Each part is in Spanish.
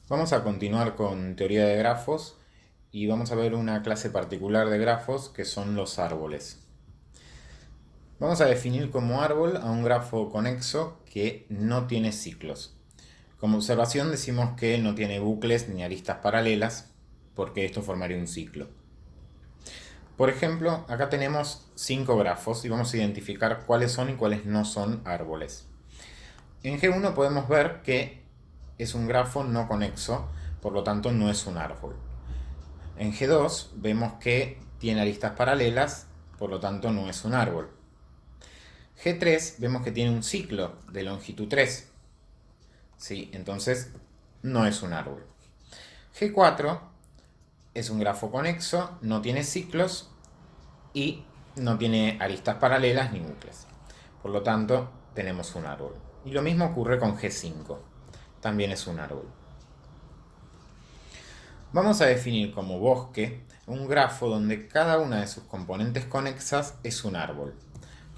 Vamos a continuar con teoría de grafos y vamos a ver una clase particular de grafos que son los árboles. Vamos a definir como árbol a un grafo conexo que no tiene ciclos. Como observación decimos que no tiene bucles ni aristas paralelas porque esto formaría un ciclo. Por ejemplo, acá tenemos 5 grafos y vamos a identificar cuáles son y cuáles no son árboles. En G1 podemos ver que es un grafo no conexo, por lo tanto no es un árbol. En G2 vemos que tiene aristas paralelas, por lo tanto no es un árbol. G3 vemos que tiene un ciclo de longitud 3, ¿sí? Entonces no es un árbol. G4 es un grafo conexo, no tiene ciclos y no tiene aristas paralelas ni bucles. Por lo tanto, tenemos un árbol. Y lo mismo ocurre con G5. También es un árbol. Vamos a definir como bosque un grafo donde cada una de sus componentes conexas es un árbol.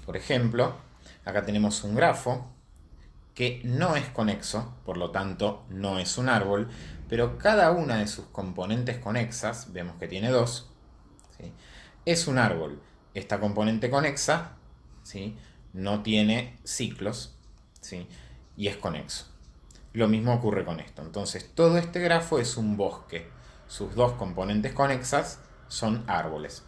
Por ejemplo, acá tenemos un grafo que no es conexo, por lo tanto no es un árbol, pero cada una de sus componentes conexas, vemos que tiene dos, ¿sí?, es un árbol. Esta componente conexa, ¿sí?, no tiene ciclos, ¿sí?, y es conexo. Lo mismo ocurre con esto. Entonces todo este grafo es un bosque. Sus dos componentes conexas son árboles.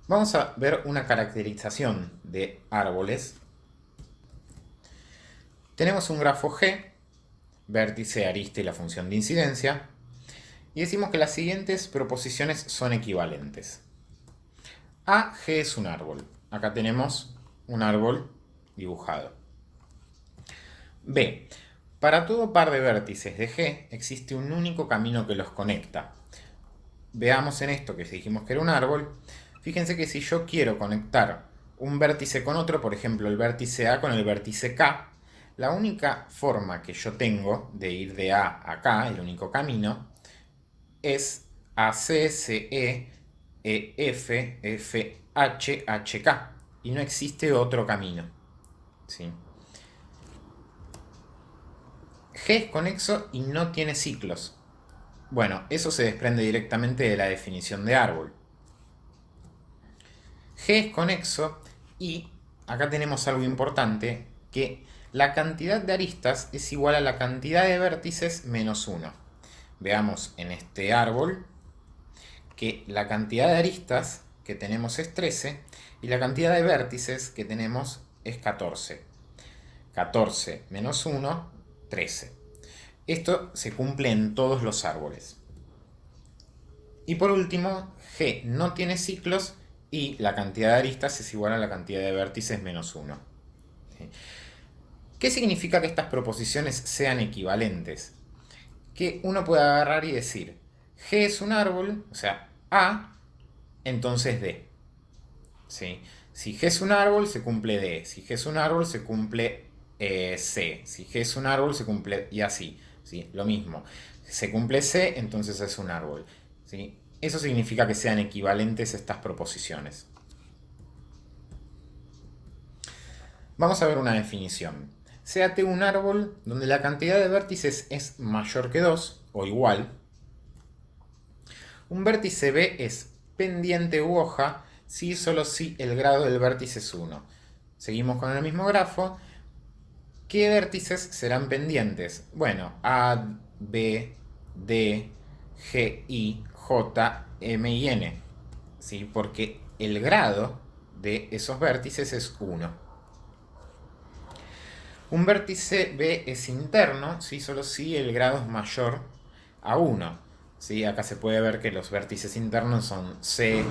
Vamos a ver una caracterización de árboles. Tenemos un grafo G, vértice, arista y la función de incidencia, y decimos que las siguientes proposiciones son equivalentes. A, G es un árbol. Acá tenemos un árbol dibujado. B, para todo par de vértices de G existe un único camino que los conecta. Veamos en esto que si dijimos que era un árbol, fíjense que si yo quiero conectar un vértice con otro, por ejemplo el vértice A con el vértice K, la única forma que yo tengo de ir de A a K, el único camino, es AC, CE, EF, FH, HK. Y no existe otro camino, ¿sí? G es conexo y no tiene ciclos. Bueno, eso se desprende directamente de la definición de árbol. G es conexo y acá tenemos algo importante, que la cantidad de aristas es igual a la cantidad de vértices menos 1. Veamos en este árbol que la cantidad de aristas que tenemos es 13 y la cantidad de vértices que tenemos es 14. 14 menos 1, 13. Esto se cumple en todos los árboles. Y por último, G no tiene ciclos y la cantidad de aristas es igual a la cantidad de vértices menos 1. ¿Qué significa que estas proposiciones sean equivalentes? Que uno puede agarrar y decir, G es un árbol, o sea, A, entonces D. ¿Sí? Si G es un árbol, se cumple D. Si G es un árbol, se cumple C. Si G es un árbol, se cumple y así. ¿Sí? Lo mismo. Se cumple C, entonces es un árbol. ¿Sí? Eso significa que sean equivalentes estas proposiciones. Vamos a ver una definición. Sea T un árbol donde la cantidad de vértices es mayor que 2 o igual. Un vértice B es pendiente u hoja si y solo si el grado del vértice es 1. Seguimos con el mismo grafo. ¿Qué vértices serán pendientes? Bueno, A, B, D, G, I, J, M y N. ¿Sí? Porque el grado de esos vértices es 1. Un vértice B es interno, ¿sí?, solo si el grado es mayor a 1. ¿Sí? Acá se puede ver que los vértices internos son C,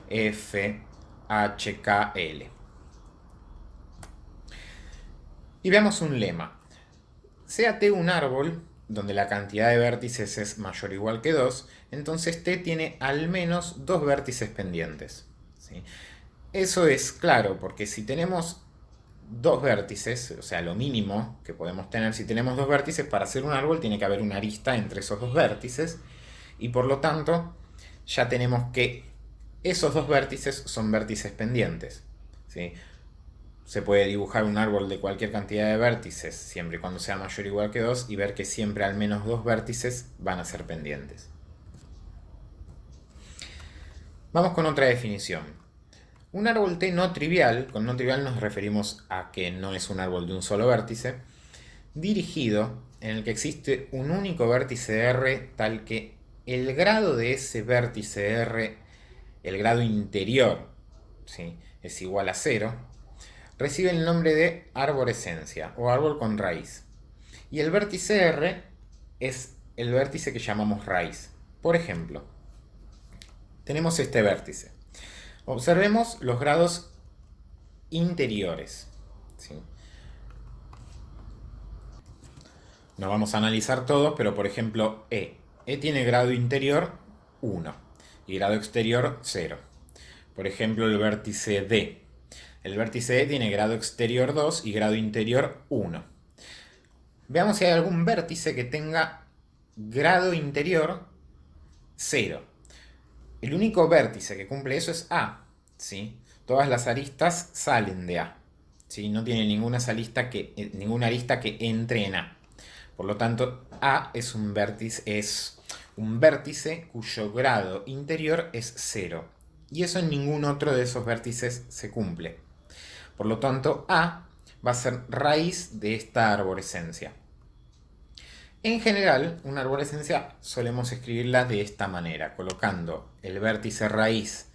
F, H, K, L. Y veamos un lema. Sea T un árbol donde la cantidad de vértices es mayor o igual que 2, entonces T tiene al menos 2 vértices pendientes. ¿Sí? Eso es claro, porque si tenemos dos vértices, o sea, lo mínimo que podemos tener, si tenemos dos vértices, para hacer un árbol tiene que haber una arista entre esos dos vértices, y por lo tanto ya tenemos que esos dos vértices son vértices pendientes, ¿sí? se puede dibujar un árbol de cualquier cantidad de vértices, siempre y cuando sea mayor o igual que 2, y ver que siempre al menos 2 vértices van a ser pendientes. Vamos con otra definición. Un árbol T no trivial, con no trivial nos referimos a que no es un árbol de un solo vértice, dirigido en el que existe un único vértice R tal que el grado de ese vértice R, el grado interior, ¿sí?, es igual a 0, recibe el nombre de arborescencia o árbol con raíz. Y el vértice R es el vértice que llamamos raíz. Por ejemplo, tenemos este vértice. Observemos los grados interiores, ¿sí? No vamos a analizar todos, pero por ejemplo E. E tiene grado interior 1 y grado exterior 0. Por ejemplo el vértice D. El vértice D tiene grado exterior 2 y grado interior 1. Veamos si hay algún vértice que tenga grado interior 0. El único vértice que cumple eso es A, ¿sí? Todas las aristas salen de A, ¿sí? No tiene ninguna arista que entre en A. Por lo tanto, A es un vértice cuyo grado interior es 0. Y eso en ningún otro de esos vértices se cumple. Por lo tanto, A va a ser raíz de esta arborescencia. En general, una arborescencia solemos escribirla de esta manera, colocando el vértice raíz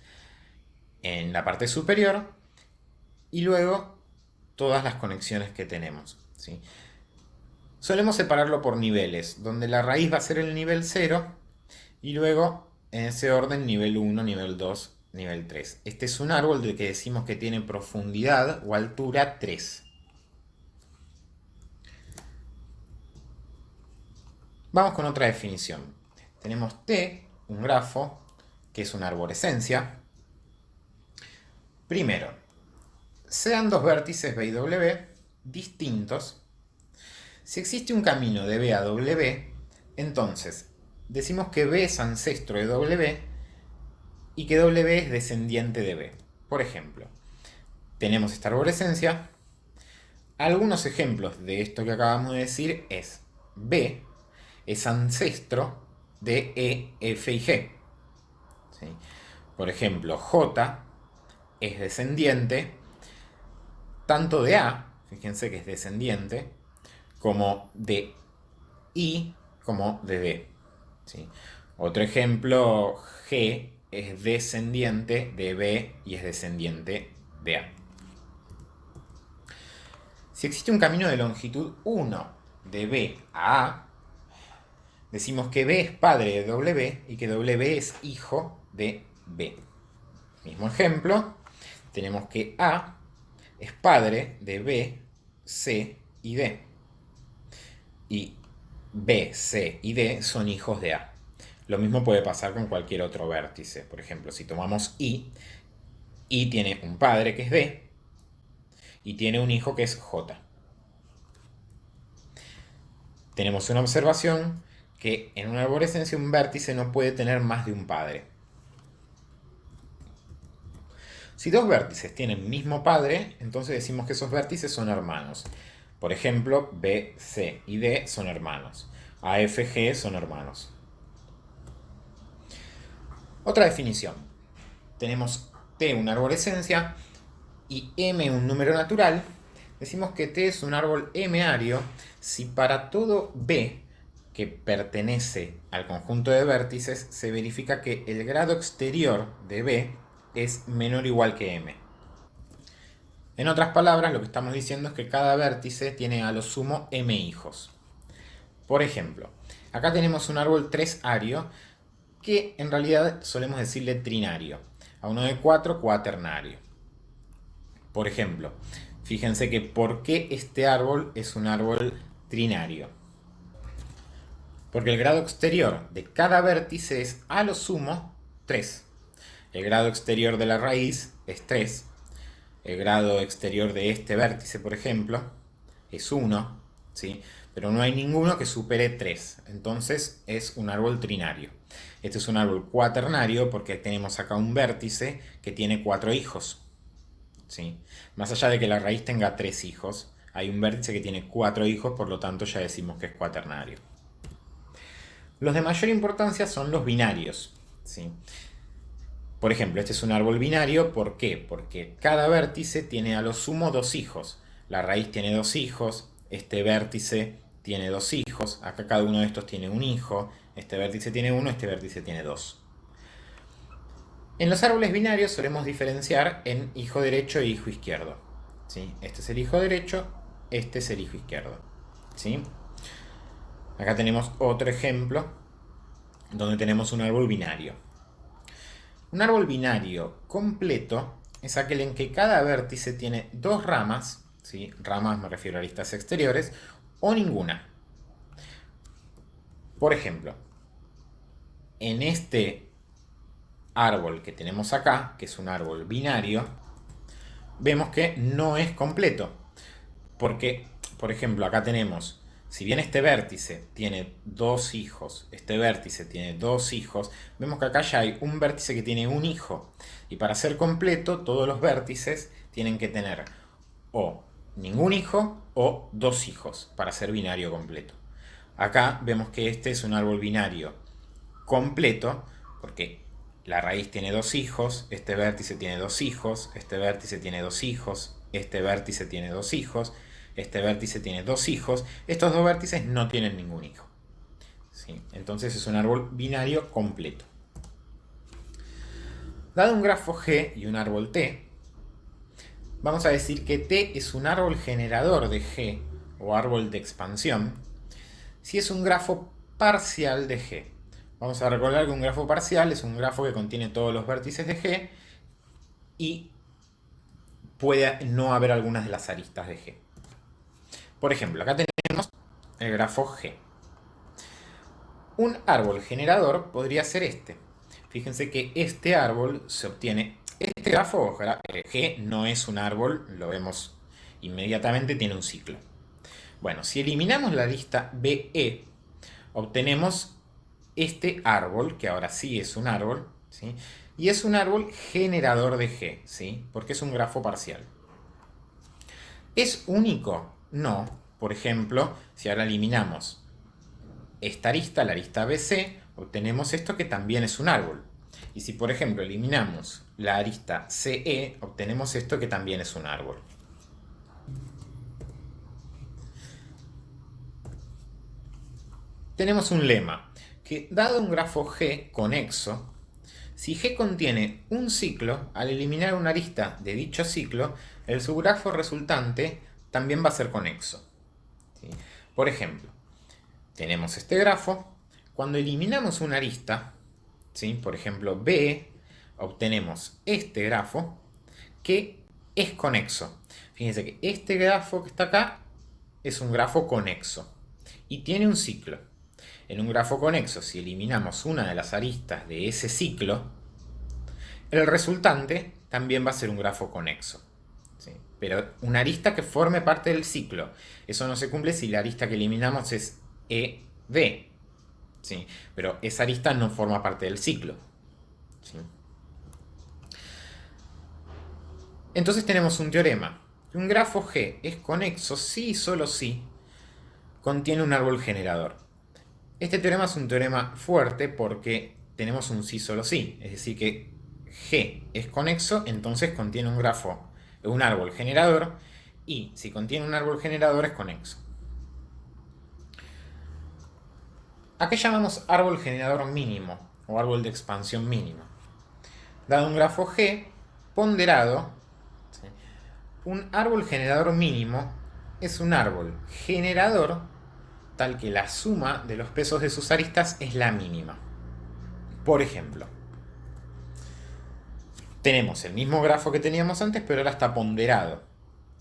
en la parte superior y luego todas las conexiones que tenemos, ¿sí? Solemos separarlo por niveles, donde la raíz va a ser el nivel 0 y luego en ese orden nivel 1, nivel 2, nivel 3. Este es un árbol del que decimos que tiene profundidad o altura 3. Vamos con otra definición. Tenemos T, un grafo, que es una arborescencia. Primero, sean dos vértices B y W distintos. Si existe un camino de B a W, entonces decimos que B es ancestro de W y que W es descendiente de B. Por ejemplo, tenemos esta arborescencia. Algunos ejemplos de esto que acabamos de decir es B es ancestro de E, F y G. ¿Sí? Por ejemplo, J es descendiente tanto de A, fíjense que es descendiente, como de I, como de D. ¿Sí? Otro ejemplo, G es descendiente de B y es descendiente de A. Si existe un camino de longitud 1 de B a A, decimos que B es padre de W y que W es hijo de B. Mismo ejemplo, tenemos que A es padre de B, C y D. Y B, C y D son hijos de A. Lo mismo puede pasar con cualquier otro vértice. Por ejemplo, si tomamos I tiene un padre que es D y tiene un hijo que es J. Tenemos una observación que en una arborescencia un vértice no puede tener más de un padre. Si dos vértices tienen mismo padre, entonces decimos que esos vértices son hermanos. Por ejemplo, B, C y D son hermanos. A, F, G son hermanos. Otra definición. Tenemos T una arborescencia y M un número natural. Decimos que T es un árbol M-ario si para todo B que pertenece al conjunto de vértices se verifica que el grado exterior de B es menor o igual que M. En otras palabras, lo que estamos diciendo es que cada vértice tiene a lo sumo M hijos. Por ejemplo, acá tenemos un árbol 3-ario que en realidad solemos decirle trinario. A uno de 4, cuaternario. Por ejemplo, fíjense que ¿por qué este árbol es un árbol trinario? Porque el grado exterior de cada vértice es a lo sumo 3. El grado exterior de la raíz es 3. El grado exterior de este vértice, por ejemplo, es 1. ¿Sí? Pero no hay ninguno que supere 3. Entonces es un árbol trinario. Este es un árbol cuaternario porque tenemos acá un vértice que tiene 4 hijos. ¿sí? Más allá de que la raíz tenga 3 hijos, hay un vértice que tiene 4 hijos, por lo tanto ya decimos que es cuaternario. Los de mayor importancia son los binarios, ¿sí? Por ejemplo, este es un árbol binario, ¿por qué? Porque cada vértice tiene a lo sumo 2 hijos. La raíz tiene 2 hijos, este vértice tiene 2 hijos, acá cada uno de estos tiene un hijo, este vértice tiene 1, este vértice tiene 2. En los árboles binarios solemos diferenciar en hijo derecho e hijo izquierdo, ¿sí? Este es el hijo derecho, este es el hijo izquierdo, ¿sí? Acá tenemos otro ejemplo donde tenemos un árbol binario. Un árbol binario completo es aquel en que cada vértice tiene 2 ramas, ¿sí? Ramas me refiero a aristas exteriores, o ninguna. Por ejemplo, en este árbol que tenemos acá, que es un árbol binario, vemos que no es completo. Porque, por ejemplo, acá tenemos, si bien este vértice tiene 2 hijos, este vértice tiene 2 hijos, vemos que acá ya hay un vértice que tiene un hijo. Y para ser completo, todos los vértices tienen que tener o ningún hijo o 2 hijos para ser binario completo. Acá vemos que este es un árbol binario completo porque la raíz tiene 2 hijos, este vértice tiene 2 hijos, este vértice tiene 2 hijos, este vértice tiene 2 hijos, este vértice tiene 2 hijos, estos 2 vértices no tienen ningún hijo, ¿sí? Entonces es un árbol binario completo. Dado un grafo G y un árbol T, vamos a decir que T es un árbol generador de G o árbol de expansión si es un grafo parcial de G. Vamos a recordar que un grafo parcial es un grafo que contiene todos los vértices de G y puede no haber algunas de las aristas de G. Por ejemplo, acá tenemos el grafo G. Un árbol generador podría ser este. Fíjense que este árbol se obtiene. Este grafo G no es un árbol, lo vemos inmediatamente, tiene un ciclo. Bueno, si eliminamos la lista BE, obtenemos este árbol, que ahora sí es un árbol, ¿sí? Y es un árbol generador de G, ¿sí? Porque es un grafo parcial. ¿Es único? No. Por ejemplo, si ahora eliminamos esta arista, la arista BC, obtenemos esto que también es un árbol. Y si por ejemplo eliminamos la arista CE, obtenemos esto que también es un árbol. Tenemos un lema, que dado un grafo G conexo, si G contiene un ciclo, al eliminar una arista de dicho ciclo, el subgrafo resultante también va a ser conexo, ¿sí? Por ejemplo, tenemos este grafo, cuando eliminamos una arista, ¿sí? Por ejemplo B, obtenemos este grafo que es conexo. Fíjense que este grafo que está acá es un grafo conexo y tiene un ciclo. En un grafo conexo, si eliminamos una de las aristas de ese ciclo, el resultante también va a ser un grafo conexo, ¿sí? Pero una arista que forme parte del ciclo. Eso no se cumple si la arista que eliminamos es ED, ¿sí? Pero esa arista no forma parte del ciclo, ¿sí? Entonces tenemos un teorema. Un grafo G es conexo si y solo si contiene un árbol generador. Este teorema es un teorema fuerte porque tenemos un sí solo sí, es decir que G es conexo, entonces contiene un grafo, un árbol generador, y si contiene un árbol generador es conexo. ¿A qué llamamos árbol generador mínimo o árbol de expansión mínimo? Dado un grafo G ponderado, ¿sí? Un árbol generador mínimo es un árbol generador tal que la suma de los pesos de sus aristas es la mínima. Por ejemplo, tenemos el mismo grafo que teníamos antes, pero ahora está ponderado,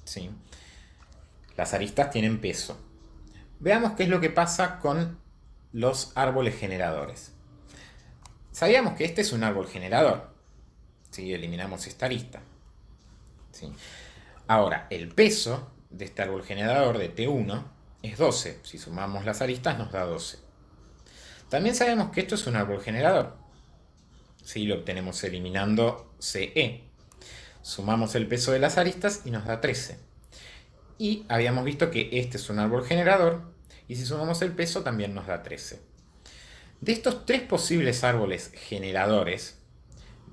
¿sí? Las aristas tienen peso. Veamos qué es lo que pasa con los árboles generadores. Sabíamos que este es un árbol generador, ¿sí? Eliminamos esta arista, ¿sí? Ahora, el peso de este árbol generador de T1 es 12. Si sumamos las aristas nos da 12. También sabemos que esto es un árbol generador, ¿sí? Lo obtenemos eliminando CE. Sumamos el peso de las aristas y nos da 13. Y habíamos visto que este es un árbol generador, y si sumamos el peso también nos da 13. De estos tres posibles árboles generadores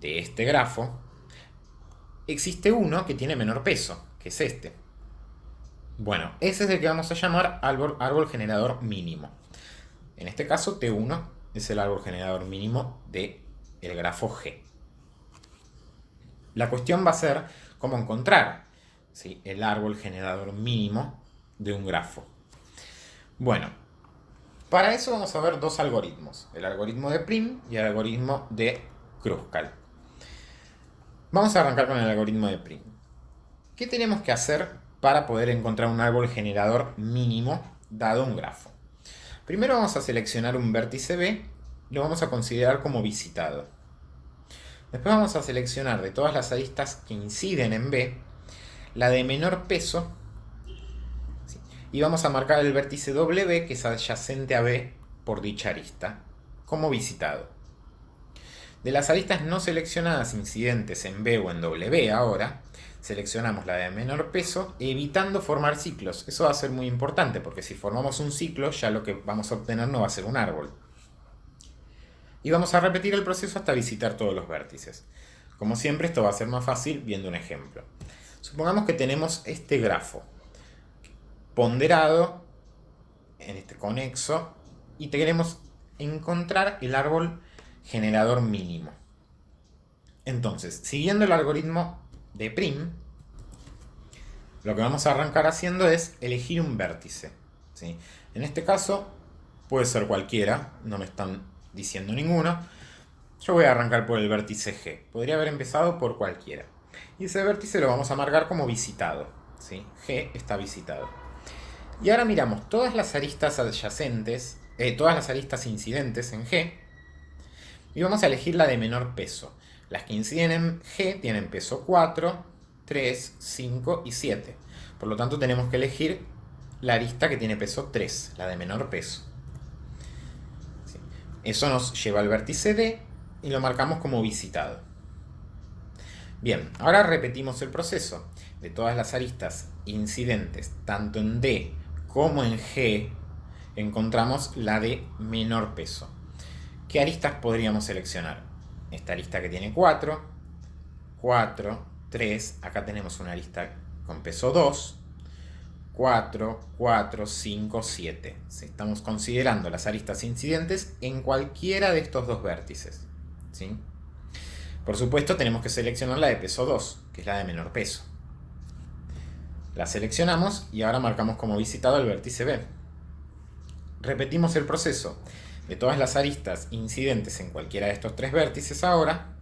de este grafo, existe uno que tiene menor peso, que es este. Bueno, ese es el que vamos a llamar árbol generador mínimo. En este caso, T1 es el árbol generador mínimo del grafo G. La cuestión va a ser cómo encontrar, ¿sí?, el árbol generador mínimo de un grafo. Bueno, para eso vamos a ver dos algoritmos, el algoritmo de Prim y el algoritmo de Kruskal. Vamos a arrancar con el algoritmo de Prim. ¿Qué tenemos que hacer para poder encontrar un árbol generador mínimo dado un grafo? Primero vamos a seleccionar un vértice B y lo vamos a considerar como visitado. Después vamos a seleccionar de todas las aristas que inciden en B, la de menor peso, ¿sí?, y vamos a marcar el vértice W, que es adyacente a B por dicha arista, como visitado. De las aristas no seleccionadas incidentes en B o en W ahora, seleccionamos la de menor peso, evitando formar ciclos. Eso va a ser muy importante, porque si formamos un ciclo, ya lo que vamos a obtener no va a ser un árbol. Y vamos a repetir el proceso hasta visitar todos los vértices. Como siempre, esto va a ser más fácil viendo un ejemplo. Supongamos que tenemos este grafo ponderado en este conexo y queremos encontrar el árbol generador mínimo. Entonces, siguiendo el algoritmo de Prim, lo que vamos a arrancar haciendo es elegir un vértice, ¿sí? En este caso puede ser cualquiera, no me están diciendo ninguno. Yo voy a arrancar por el vértice G. Podría haber empezado por cualquiera. Y ese vértice lo vamos a marcar como visitado, ¿sí? G está visitado. Y ahora miramos todas las aristas adyacentes, todas las aristas incidentes en G, y vamos a elegir la de menor peso. Las que inciden en G tienen peso 4, 3, 5 y 7. Por lo tanto, tenemos que elegir la arista que tiene peso 3, la de menor peso. ¿Sí? Eso nos lleva al vértice D y lo marcamos como visitado. Bien, ahora repetimos el proceso. De todas las aristas incidentes, tanto en D como en G, encontramos la de menor peso. ¿Qué aristas podríamos seleccionar? Esta arista que tiene 4, 4, 3, acá tenemos una arista con peso 2, 4, 4, 5, 7. Estamos considerando las aristas incidentes en cualquiera de estos dos vértices, ¿sí? Por supuesto, tenemos que seleccionar la de peso 2, que es la de menor peso. La seleccionamos y ahora marcamos como visitado el vértice B. Repetimos el proceso. De todas las aristas incidentes en cualquiera de estos tres vértices ahora,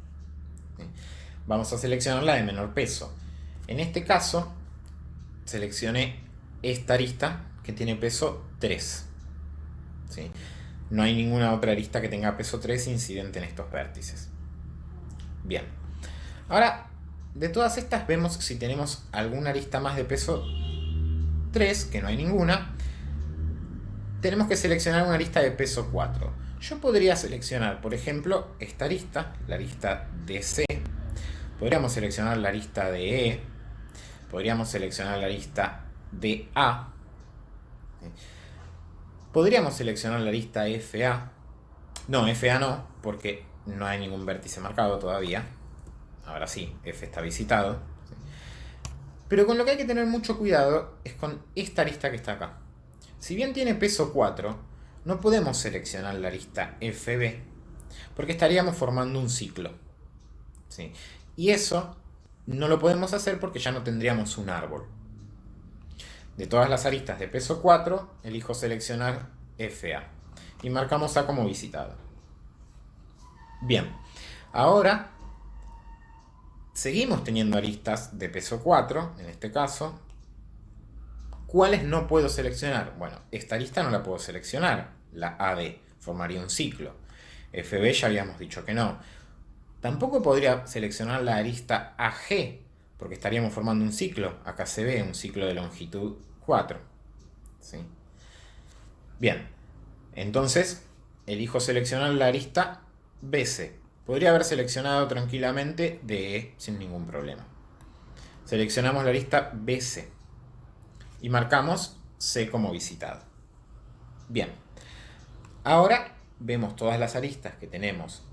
vamos a seleccionar la de menor peso. En este caso, seleccioné esta arista que tiene peso 3. ¿Sí? No hay ninguna otra arista que tenga peso 3 incidente en estos vértices. Bien. Ahora, de todas estas vemos si tenemos alguna arista más de peso 3, que no hay ninguna. Tenemos que seleccionar una arista de peso 4. Yo podría seleccionar, por ejemplo, esta arista, la arista de C. Podríamos seleccionar la arista de E. Podríamos seleccionar la arista de A. Podríamos seleccionar la arista FA. No, FA no, porque no hay ningún vértice marcado todavía. Ahora sí, F está visitado. Pero con lo que hay que tener mucho cuidado es con esta arista que está acá. Si bien tiene peso 4, no podemos seleccionar la arista FB, porque estaríamos formando un ciclo, ¿sí? Y eso no lo podemos hacer porque ya no tendríamos un árbol. De todas las aristas de peso 4, elijo seleccionar FA y marcamos A como visitado. Bien, ahora seguimos teniendo aristas de peso 4, en este caso. ¿Cuáles no puedo seleccionar? Bueno, esta arista no la puedo seleccionar, la AD, formaría un ciclo. FB ya habíamos dicho que no. Tampoco podría seleccionar la arista AG, porque estaríamos formando un ciclo, AKCB, un ciclo de longitud 4. ¿Sí? Bien, entonces elijo seleccionar la arista BC. Podría haber seleccionado tranquilamente DE sin ningún problema. Seleccionamos la arista BC y marcamos C como visitado. Bien, ahora vemos todas las aristas que tenemos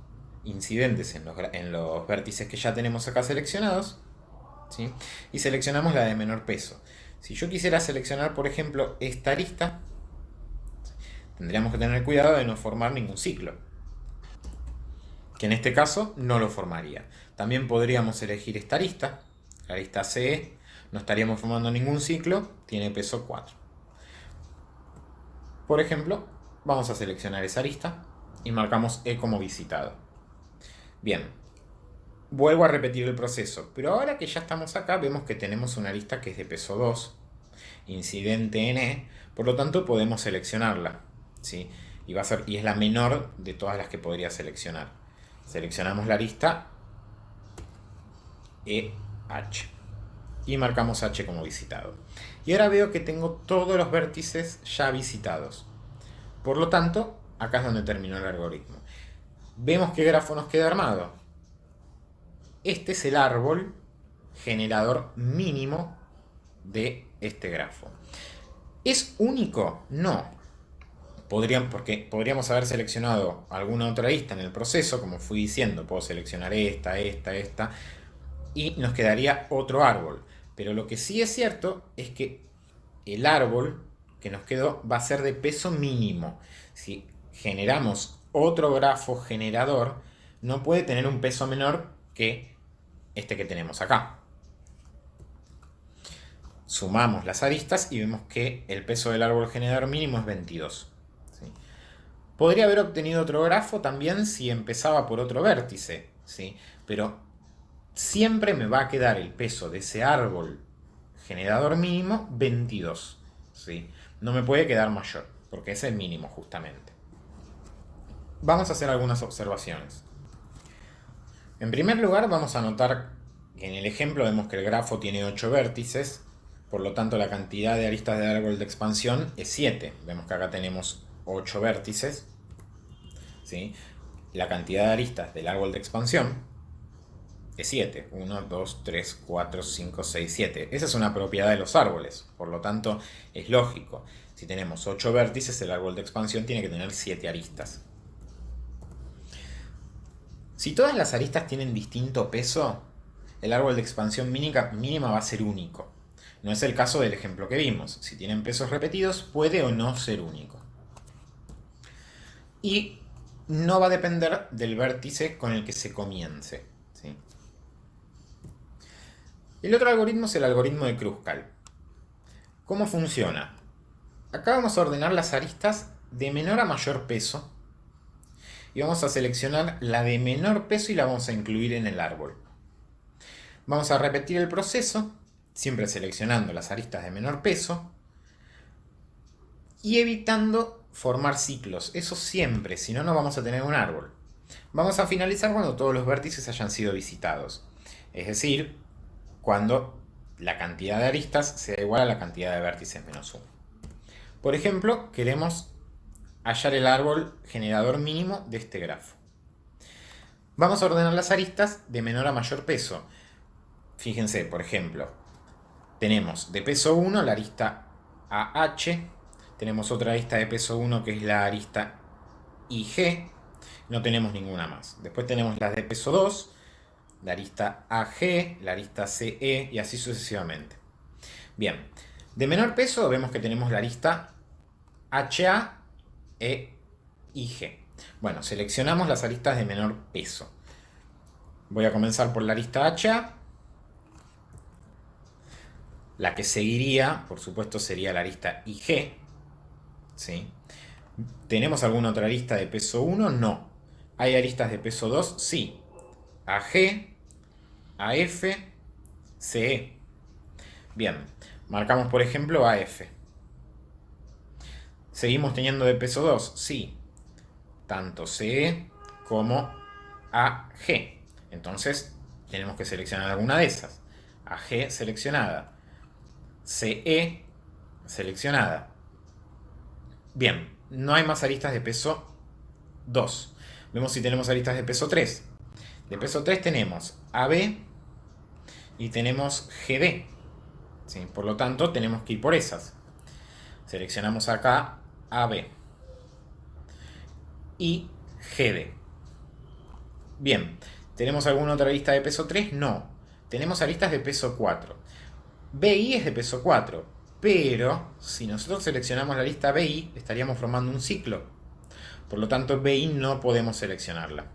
incidentes en los vértices que ya tenemos acá seleccionados, ¿sí? Y seleccionamos la de menor peso. Si yo quisiera seleccionar, por ejemplo, esta arista, tendríamos que tener cuidado de no formar ningún ciclo, que en este caso no lo formaría. También podríamos elegir esta arista, la arista CE, no estaríamos formando ningún ciclo, tiene peso 4. Por ejemplo, vamos a seleccionar esa arista y marcamos E como visitado. Bien, vuelvo a repetir el proceso, pero ahora que ya estamos acá vemos que tenemos una arista que es de peso 2, incidente en E, por lo tanto podemos seleccionarla, ¿sí? Y es la menor de todas las que podría seleccionar. Seleccionamos la arista EH y marcamos H como visitado. Y ahora veo que tengo todos los vértices ya visitados. Por lo tanto, acá es donde terminó el algoritmo. Vemos qué grafo nos queda armado. Este es el árbol generador mínimo de este grafo. ¿Es único? No. Porque podríamos haber seleccionado alguna otra arista en el proceso, como fui diciendo, puedo seleccionar esta, y nos quedaría otro árbol. Pero lo que sí es cierto es que el árbol que nos quedó va a ser de peso mínimo. Si generamos otro grafo generador, no puede tener un peso menor que este que tenemos acá. Sumamos las aristas y vemos que el peso del árbol generador mínimo es 22. ¿Sí? Podría haber obtenido otro grafo también si empezaba por otro vértice, ¿sí? Pero siempre me va a quedar el peso de ese árbol generador mínimo 22. ¿Sí? No me puede quedar mayor, porque es el mínimo justamente. Vamos a hacer algunas observaciones. En primer lugar, vamos a notar que en el ejemplo vemos que el grafo tiene 8 vértices, por lo tanto la cantidad de aristas del árbol de expansión es 7. Vemos que acá tenemos 8 vértices, ¿sí? La cantidad de aristas del árbol de expansión es 7. 1, 2, 3, 4, 5, 6, 7. Esa es una propiedad de los árboles, por lo tanto es lógico. Si tenemos 8 vértices, el árbol de expansión tiene que tener 7 aristas. Si todas las aristas tienen distinto peso, el árbol de expansión mínima va a ser único. No es el caso del ejemplo que vimos. Si tienen pesos repetidos, puede o no ser único. Y no va a depender del vértice con el que se comience, ¿sí? El otro algoritmo es el algoritmo de Kruskal. ¿Cómo funciona? Acá vamos a ordenar las aristas de menor a mayor peso y vamos a seleccionar la de menor peso y la vamos a incluir en el árbol. Vamos a repetir el proceso, siempre seleccionando las aristas de menor peso y evitando formar ciclos. Eso siempre, si no, no vamos a tener un árbol. Vamos a finalizar cuando todos los vértices hayan sido visitados. Es decir, cuando la cantidad de aristas sea igual a la cantidad de vértices menos 1. Por ejemplo, queremos hallar el árbol generador mínimo de este grafo. Vamos a ordenar las aristas de menor a mayor peso. Fíjense, por ejemplo, tenemos de peso 1 la arista AH, tenemos otra arista de peso 1 que es la arista IG, no tenemos ninguna más. Después tenemos las de peso 2, la arista AG, la arista CE y así sucesivamente. Bien, de menor peso vemos que tenemos la arista HA e IG. Bueno, seleccionamos las aristas de menor peso. Voy a comenzar por la arista HA. La que seguiría, por supuesto, sería la arista IG. ¿Sí? ¿Tenemos alguna otra arista de peso 1? No. ¿Hay aristas de peso 2? Sí. AG, AF, CE. Bien, marcamos por ejemplo AF. ¿Seguimos teniendo de peso 2? Sí. Tanto CE como AG. Entonces tenemos que seleccionar alguna de esas. AG seleccionada. CE seleccionada. Bien, no hay más aristas de peso 2. Vemos si tenemos aristas de peso 3. De peso 3 tenemos AB y tenemos GD. ¿Sí? Por lo tanto, tenemos que ir por esas. Seleccionamos acá AB y GD. Bien, ¿tenemos alguna otra arista de peso 3? No. Tenemos aristas de peso 4. BI es de peso 4, pero si nosotros seleccionamos la lista BI, estaríamos formando un ciclo. Por lo tanto, BI no podemos seleccionarla.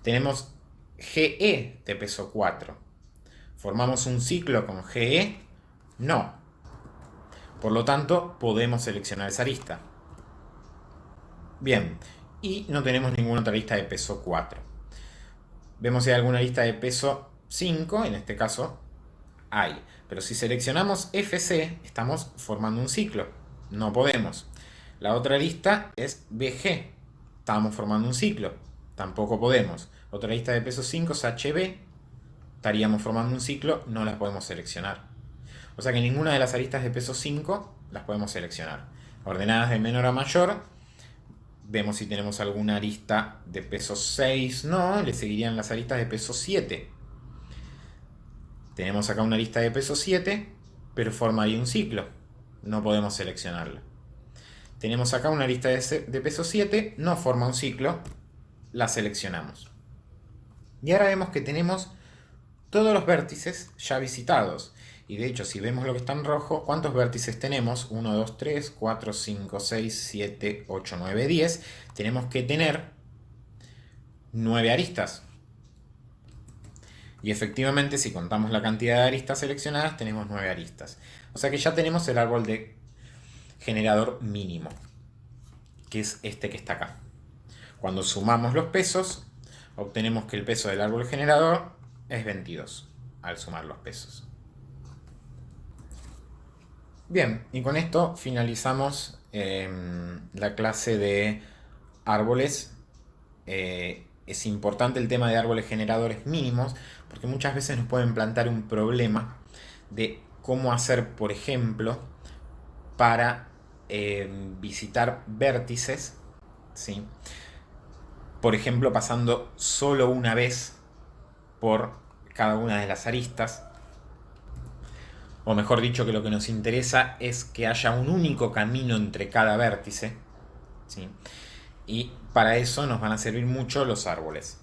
Tenemos GE de peso 4. ¿Formamos un ciclo con GE? No. Por lo tanto, podemos seleccionar esa arista. Bien, y no tenemos ninguna otra lista de peso 4. Vemos si hay alguna lista de peso 5, en este caso hay. Pero si seleccionamos FC, estamos formando un ciclo. No podemos. La otra lista es BG. Estamos formando un ciclo. Tampoco podemos. Otra lista de peso 5 es HB. Estaríamos formando un ciclo. No las podemos seleccionar. O sea que ninguna de las aristas de peso 5 las podemos seleccionar. Ordenadas de menor a mayor. Vemos si tenemos alguna arista de peso 6. No, le seguirían las aristas de peso 7. Tenemos acá una lista de peso 7, pero formaría un ciclo. No podemos seleccionarla. Tenemos acá una lista de peso 7, no forma un ciclo. La seleccionamos. Y ahora vemos que tenemos todos los vértices ya visitados. Y de hecho, si vemos lo que está en rojo, ¿cuántos vértices tenemos? 1, 2, 3, 4, 5, 6, 7, 8, 9, 10. Tenemos que tener 9 aristas. Y efectivamente, si contamos la cantidad de aristas seleccionadas, tenemos 9 aristas. O sea que ya tenemos el árbol de generador mínimo, que es este que está acá. Cuando sumamos los pesos, obtenemos que el peso del árbol generador es 22, al sumar los pesos. Bien, y con esto finalizamos la clase de árboles. Es importante el tema de árboles generadores mínimos, porque muchas veces nos pueden plantear un problema de cómo hacer, por ejemplo, para visitar vértices, ¿sí? Por ejemplo, pasando solo una vez por cada una de las aristas. O mejor dicho, que lo que nos interesa es que haya un único camino entre cada vértice, ¿sí? Y para eso nos van a servir mucho los árboles.